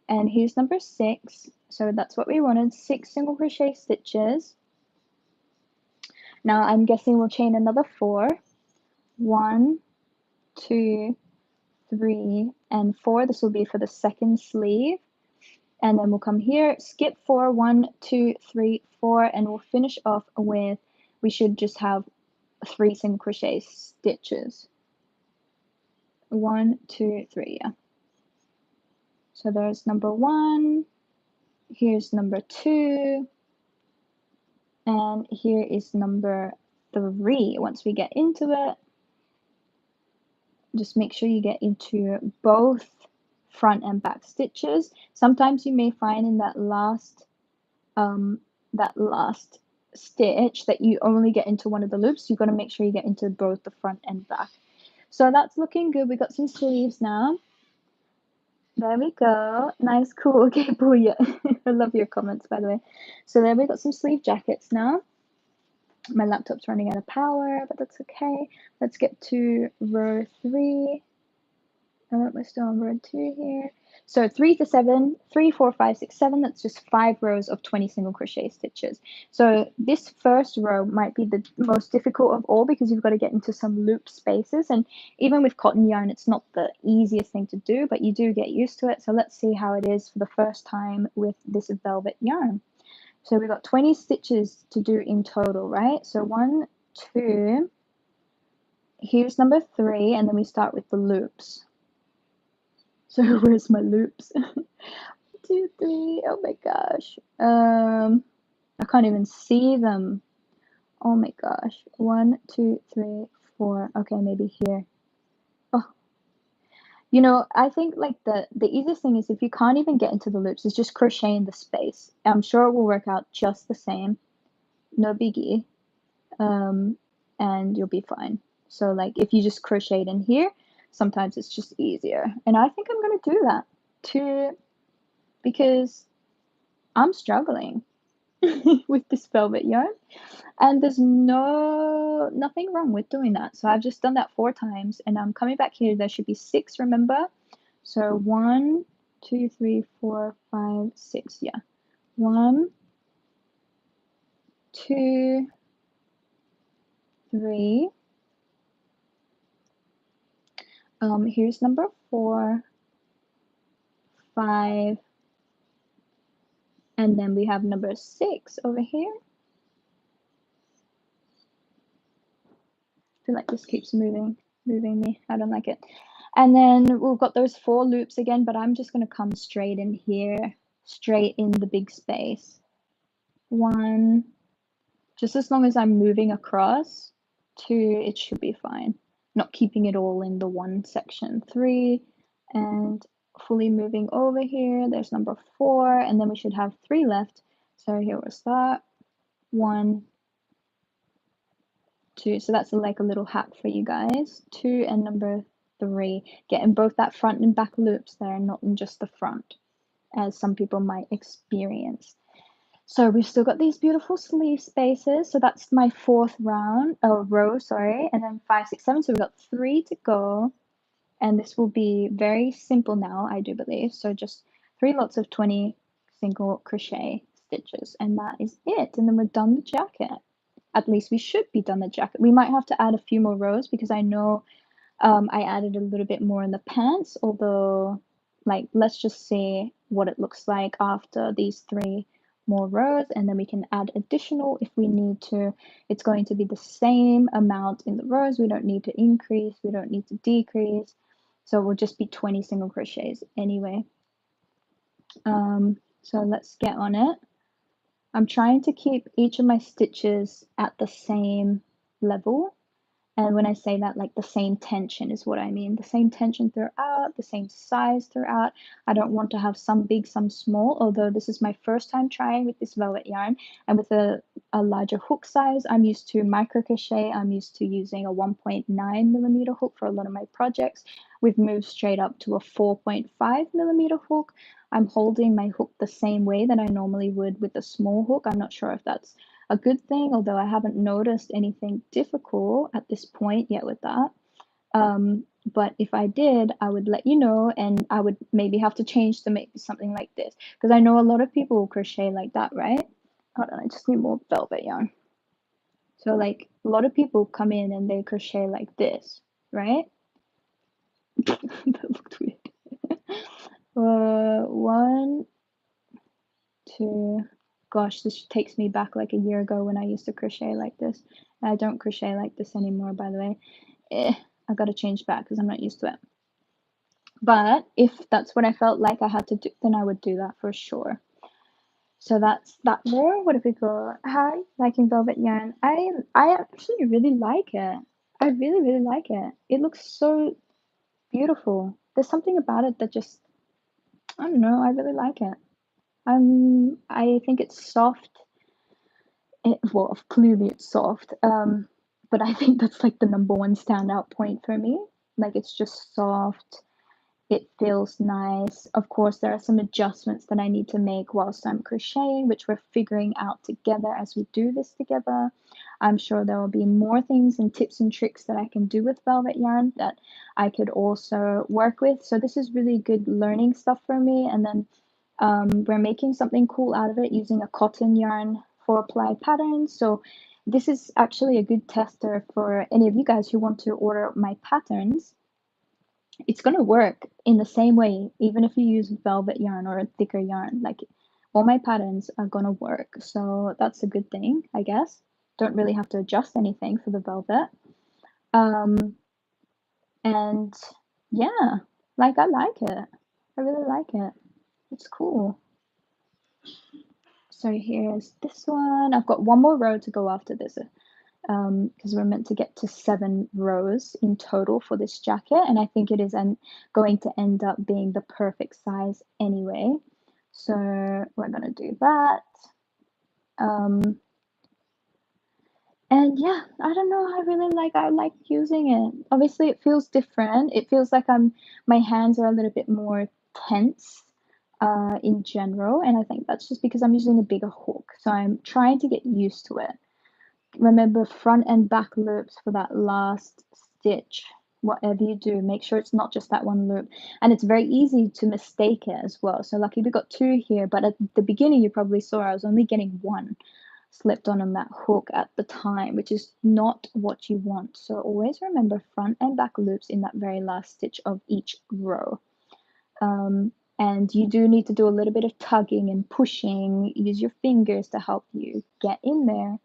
And here's number 6. So that's what we wanted, 6 single crochet stitches. Now I'm guessing we'll chain another 4. 1, 2, 3, and 4. This will be for the second sleeve. And then we'll come here, skip 4, 1, 2, 3, 4, and we'll finish off with, we should just have 3 single crochet stitches. 1, 2, 3, yeah. So there's number 1, Here's number 2, and here is number 3. Once we get into it, just make sure you get into both front and back stitches. Sometimes you may find in that last stitch that you only get into one of the loops. You've got to make sure you get into both the front and back. So that's looking good. We got some sleeves now. There we go. Nice, cool. Okay, booyah. I love your comments, by the way. So there we got some sleeve jackets now. My laptop's running out of power, but that's okay. Let's get to row 3. We're still on row 2 here. So 3 to 7, 3, 4, 5, 6, 7. That's just 5 rows of 20 single crochet stitches. So this first row might be the most difficult of all because you've got to get into some loop spaces. And even with cotton yarn, it's not the easiest thing to do, but you do get used to it. So let's see how it is for the first time with this velvet yarn. So we've got 20 stitches to do in total, right? So 1, 2, here's number 3, and then we start with the loops. So where's my loops? 2, 3, oh my gosh. I can't even see them. Oh my gosh. 1, 2, 3, 4. Okay, maybe here. Oh, you know, I think like the easiest thing is if you can't even get into the loops, is just crochet in the space. I'm sure it will work out just the same. No biggie. And you'll be fine. So like if you just crochet in here, sometimes it's just easier. And I think I'm gonna do that too because I'm struggling with this velvet yarn, and there's nothing wrong with doing that. So I've just done that 4 times, and I'm coming back here. There should be 6, remember? So 1, 2, 3, 4, 5, 6. Yeah, 1, 2, 3. Here's number 4, 5, and then we have number 6 over here. I feel like this keeps moving me. I don't like it. And then we've got those 4 loops again, but I'm just going to come straight in here, straight in the big space. 1, just as long as I'm moving across. 2, it should be fine. Not keeping it all in the one section. 3, and fully moving over here. There's number 4, and then we should have 3 left. So here we'll start. 1, 2, so that's like a little hack for you guys. 2 and number 3, getting both that front and back loops there, not in just the front, as some people might experience. So we've still got these beautiful sleeve spaces. So that's my 4th row, sorry, and then 5, 6, 7. So we've got 3 to go, and this will be very simple now, I do believe. So just 3 lots of 20 single crochet stitches, and that is it. And then we're done the jacket. At least we should be done the jacket. We might have to add a few more rows because I know I added a little bit more in the pants, although like let's just see what it looks like after these 3 more rows, and then we can add additional if we need to. It's going to be the same amount in the rows. We don't need to increase, we don't need to decrease, so it will just be 20 single crochets anyway. So let's get on it. I'm trying to keep each of my stitches at the same level. And when I say that, like the same tension is what I mean. The same tension throughout, the same size throughout. I don't want to have some big, some small, although this is my first time trying with this velvet yarn. And with a larger hook size, I'm used to micro crochet. I'm used to using a 1.9 millimeter hook for a lot of my projects. We've moved straight up to a 4.5 millimeter hook. I'm holding my hook the same way that I normally would with a small hook. I'm not sure if that's a good thing, although I haven't noticed anything difficult at this point yet with that. But if I did, I would let you know, and I would maybe have to change to make something like this, because I know a lot of people will crochet like that, right? Hold on, I just need more velvet yarn. So like a lot of people come in and they crochet like this, right? That looked weird. 1, 2, gosh, this takes me back like a year ago when I used to crochet like this. I don't crochet like this anymore, by the way. I gotta change back because I'm not used to it. But if that's what I felt like I had to do, then I would do that for sure. So that's that there. What have we got? Hi, liking velvet yarn. I actually really like it. I really, really like it. It looks so beautiful. There's something about it that just, I don't know, I really like it. I think it's soft. Well, clearly it's soft. But I think that's like the number one standout point for me. Like it's just soft. It feels nice. Of course, there are some adjustments that I need to make whilst I'm crocheting, which we're figuring out together as we do this together. I'm sure there will be more things and tips and tricks that I can do with velvet yarn that I could also work with. So this is really good learning stuff for me. And then we're making something cool out of it using a cotton yarn for applied patterns. So this is actually a good tester for any of you guys who want to order my patterns. It's going to work in the same way, even if you use velvet yarn or a thicker yarn. Like all my patterns are going to work. So that's a good thing, I guess. Don't really have to adjust anything for the velvet. And yeah, like I like it. I really like it. It's cool. So here's this one. I've got one more row to go after this because we're meant to get to 7 rows in total for this jacket, and I think it is going to end up being the perfect size anyway. So we're gonna do that. And yeah, I don't know, I like using it. Obviously it feels different. It feels like my hands are a little bit more tense in general, and I think that's just because I'm using a bigger hook. So I'm trying to get used to it. Remember front and back loops for that last stitch. Whatever you do, make sure it's not just that one loop. And it's very easy to mistake it as well. So lucky we got 2 here, but at the beginning you probably saw I was only getting 1 slipped on that hook at the time, which is not what you want. So always remember front and back loops in that very last stitch of each row. And you do need to do a little bit of tugging and pushing. Use your fingers to help you get in there.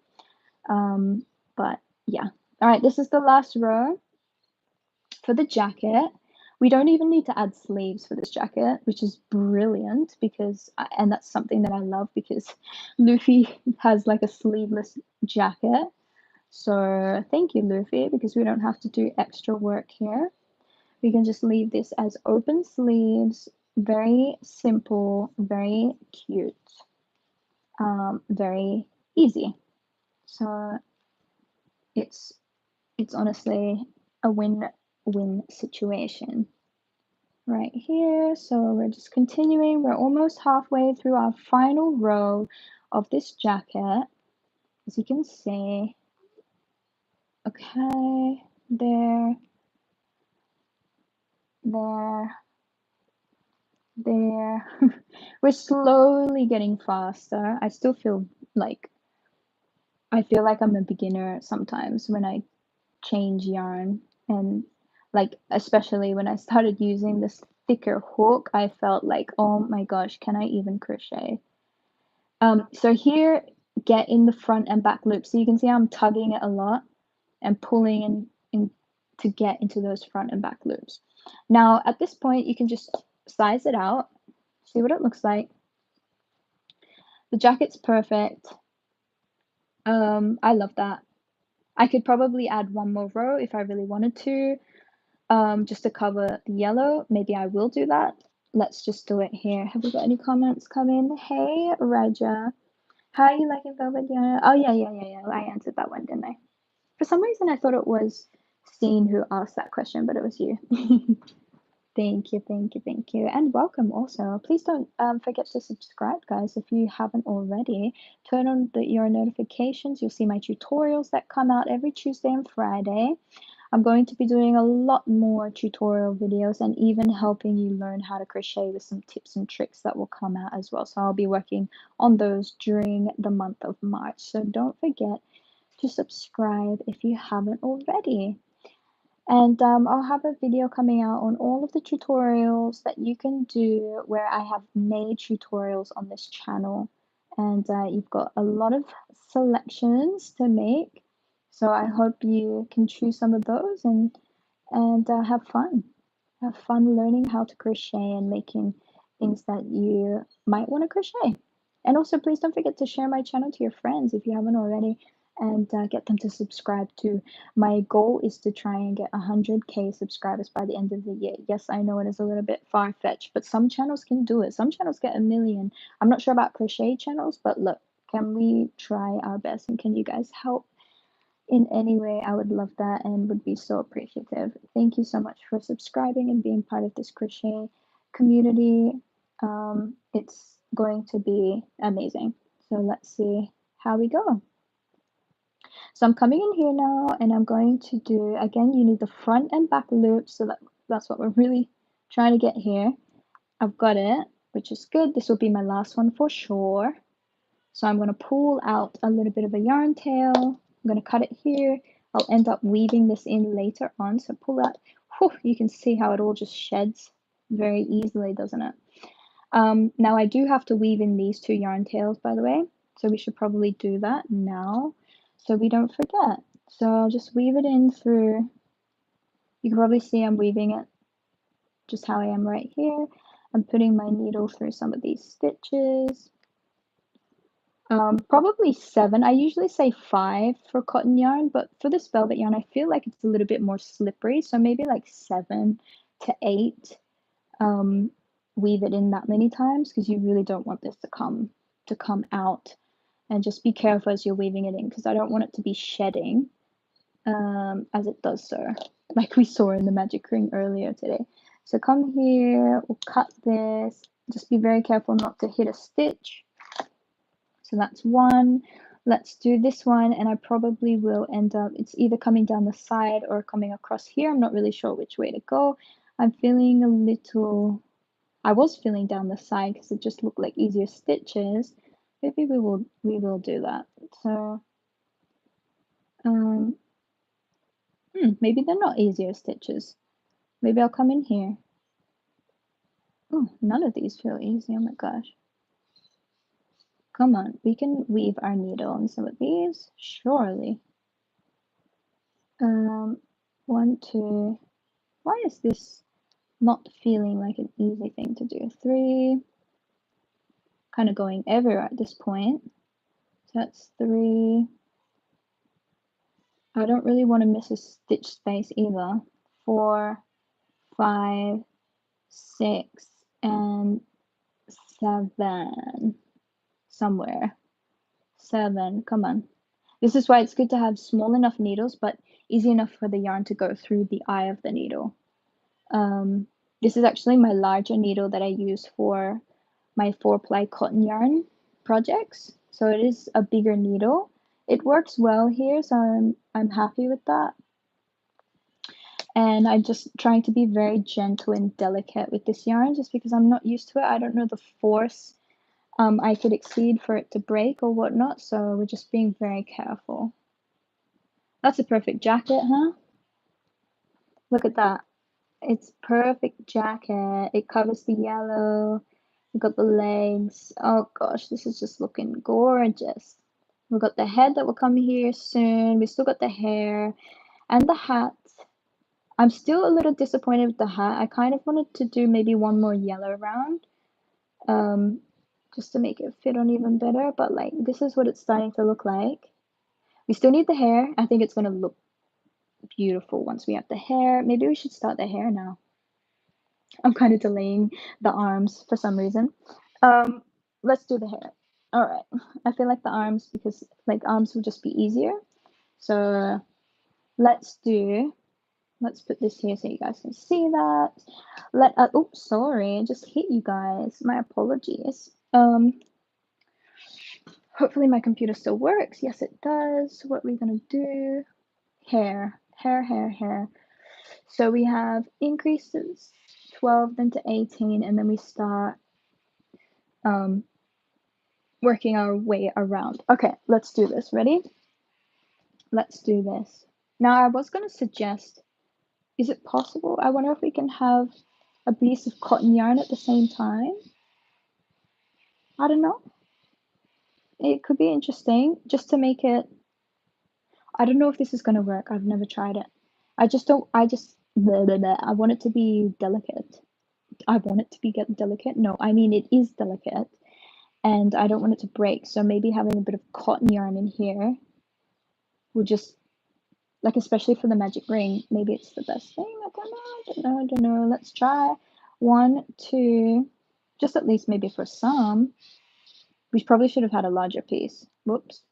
But yeah. All right, this is the last row for the jacket. We don't even need to add sleeves for this jacket, which is brilliant because, and that's something that I love because Luffy has like a sleeveless jacket. So thank you, Luffy, because we don't have to do extra work here. We can just leave this as open sleeves, very simple, very cute, very easy. So it's honestly a win-win situation right here. So we're just continuing. We're almost halfway through our final row of this jacket, as you can see. Okay, there, there, there. We're slowly getting faster. I still feel like I'm a beginner sometimes when I change yarn, and like especially when I started using this thicker hook, I felt like, oh my gosh, can I even crochet? So here, get in the front and back loop. So you can see I'm tugging it a lot and pulling in to get into those front and back loops. Now at this point, you can just size it out, see what it looks like. The jacket's perfect. I love that. I could probably add one more row if I really wanted to, just to cover the yellow. Maybe I will do that. Let's just do it here. Have we got any comments come in? Hey, Raja. How are you liking velvet yarn? Oh, yeah. I answered that one, didn't I? For some reason, I thought it was Steen who asked that question, but it was you. Thank you, thank you, thank you. And welcome also. Please don't forget to subscribe, guys, if you haven't already. Turn on your notifications. You'll see my tutorials that come out every Tuesday and Friday. I'm going to be doing a lot more tutorial videos and even helping you learn how to crochet with some tips and tricks that will come out as well. So I'll be working on those during the month of March. So don't forget to subscribe if you haven't already. And I'll have a video coming out on all of the tutorials that you can do where I have made tutorials on this channel. And you've got a lot of selections to make. So I hope you can choose some of those and have fun. Have fun learning how to crochet and making things that you might want to crochet. And also, please don't forget to share my channel to your friends if you haven't already, and get them to subscribe too. My goal is to try and get 100K subscribers by the end of the year. Yes, I know it is a little bit far-fetched, but some channels can do it. Some channels get 1 million. I'm not sure about crochet channels, but look, can we try our best, and can you guys help in any way? I would love that and would be so appreciative. Thank you so much for subscribing and being part of this crochet community. It's going to be amazing. So let's see how we go. So I'm coming in here now, and I'm going to do, again, you need the front and back loops, so that's what we're really trying to get here. I've got it, which is good. This will be my last one for sure. So I'm going to pull out a little bit of a yarn tail. I'm going to cut it here. I'll end up weaving this in later on. So pull that. Whew, you can see how it all just sheds very easily, doesn't it? Now I do have to weave in these 2 yarn tails, by the way. So we should probably do that now so we don't forget. So I'll just weave it in through. You can probably see I'm weaving it just how I am right here. I'm putting my needle through some of these stitches. Probably 7. I usually say 5 for cotton yarn, but for this velvet yarn, I feel like it's a little bit more slippery, so maybe like 7 to 8. Weave it in that many times because you really don't want this to come out, and just be careful as you're weaving it in because I don't want it to be shedding as it does so, like we saw in the magic ring earlier today. So come here, we'll cut this. Just be very careful not to hit a stitch. So that's 1. Let's do this one, and I probably will end up, it's either coming down the side or coming across here. I'm not really sure which way to go. I'm feeling a little, I was feeling down the side because it just looked like easier stitches. Maybe we will do that. So maybe they're not easier stitches. Maybe I'll come in here. Oh, none of these feel easy. Oh my gosh. Come on, we can weave our needle on some of these, surely. 1, 2. Why is this not feeling like an easy thing to do? 3. Kind of going everywhere at this point. So that's 3. I don't really want to miss a stitch space either. 4, 5, 6, and 7. Somewhere. 7. Come on. This is why it's good to have small enough needles, but easy enough for the yarn to go through the eye of the needle. This is actually my larger needle that I use for my 4-ply cotton yarn projects. So it is a bigger needle. It works well here, so I'm happy with that. And I'm just trying to be very gentle and delicate with this yarn just because I'm not used to it. I don't know the force I could exceed for it to break or whatnot, so we're just being very careful. That's a perfect jacket, huh? Look at that. It's perfect jacket. It covers the yellow. We've got the legs. Oh gosh, this is just looking gorgeous. We've got the head that will come here soon. We still got the hair and the hat. I'm still a little disappointed with the hat. I kind of wanted to do maybe one more yellow round, just to make it fit on even better, but like this is what it's starting to look like. We still need the hair. I think it's gonna look beautiful once we have the hair. Maybe we should start the hair now. I'm kind of delaying the arms for some reason. Let's do the hair. All right. I feel like the arms, because like arms will just be easier. So let's put this here so you guys can see that. Oops, sorry, I just hit you guys. My apologies. Hopefully my computer still works. Yes, it does. What are we gonna do? Hair. So we have increases 12 then to 18, and then we start working our way around. Okay, let's do this. Ready? Let's do this. Now I was gonna suggest, is it possible? I wonder if we can have a piece of cotton yarn at the same time. I don't know. It could be interesting just to make it. I don't know if this is gonna work. I've never tried it. I just blah, blah, blah. I want it to be delicate. I want it to be delicate. No, I mean it is delicate. and I don't want it to break, so maybe having a bit of cotton yarn in here will just, like, especially for the magic ring, maybe it's the best thing. I don't know. Let's try 1, 2, just at least maybe for some. We probably should have had a larger piece. Whoops.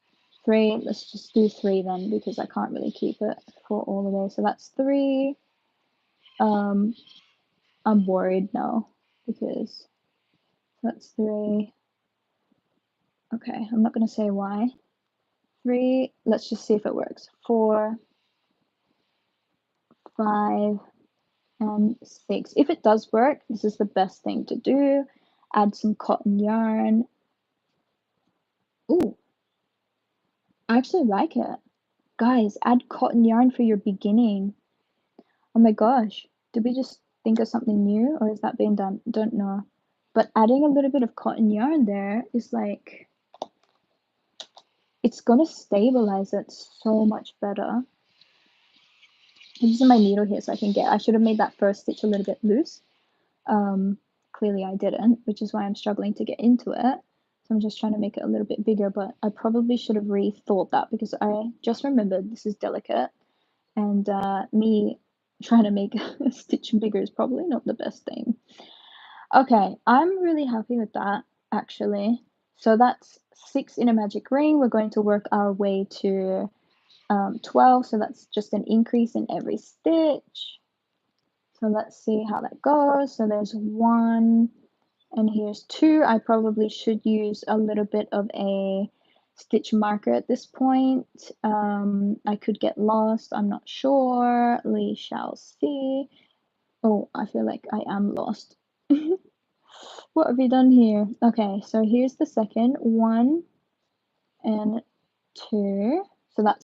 3, let's just do 3 then, because I can't really keep it for all the way. So that's 3. I'm worried now because that's 3. Okay, I'm not gonna say why. 3, let's just see if it works. 4, 5, and 6. If it does work, this is the best thing to do. Add some cotton yarn. Ooh, I actually like it. Guys, add cotton yarn for your beginning. Oh my gosh, did we just think of something new, or is that being done? Don't know. But adding a little bit of cotton yarn there is like, it's gonna stabilize it so much better. I'm using my needle here so I should have made that first stitch a little bit loose. Clearly I didn't, which is why I'm struggling to get into it. So I'm just trying to make it a little bit bigger, but I probably should have rethought that because I just remembered this is delicate, and me trying to make a stitch bigger is probably not the best thing. Okay, I'm really happy with that actually. So that's 6 in a magic ring. We're going to work our way to 12, so that's just an increase in every stitch. So let's see how that goes. So there's 1, and here's 2. I probably should use a little bit of a stitch marker at this point. I could get lost, I'm not sure. We shall see. Oh, I feel like I am lost. What have we done here? Okay, so here's the second 1 and 2. So that's